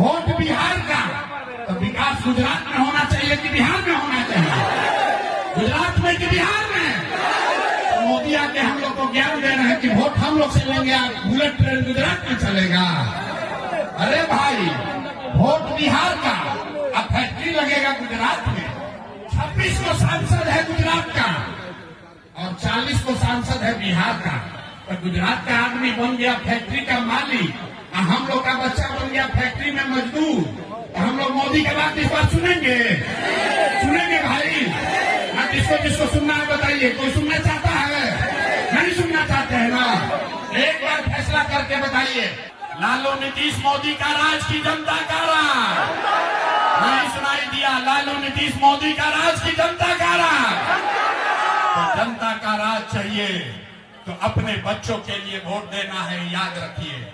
Vote Bihar का, तो विकास गुजरात में होना चाहिए कि बिहार में होना चाहिए? गुजरात में कि बिहार में? तो मोदी आके हम लोग को ज्ञान दे रहे हैं कि वोट हम लोग से लेंगे, आप बुलेट ट्रेन गुजरात में चलेगा। अरे भाई, वोट बिहार का, अब फैक्ट्री लगेगा गुजरात में। 26 को सांसद है गुजरात का और 40 को सांसद है बिहार का। तो गुजरात का आदमी बन गया फैक्ट्री का मालिक और हम लोग का बच्चा बन गया फैक्ट्री में मजदूर। तो हम लोग मोदी के बात इस बार सुनेंगे? सुनेंगे भाई? ना जिसको सुनना है बताइए। कोई सुनना चाहता है? नहीं सुनना चाहते हैं ना? एक बार फैसला करके बताइए। लालू नीतीश मोदी का राज की जनता का राज? नहीं सुनाई दिया? लालू नीतीश मोदी का राज की जनता का राज? तो जनता का राज चाहिए तो अपने बच्चों के लिए वोट देना है, याद रखिए।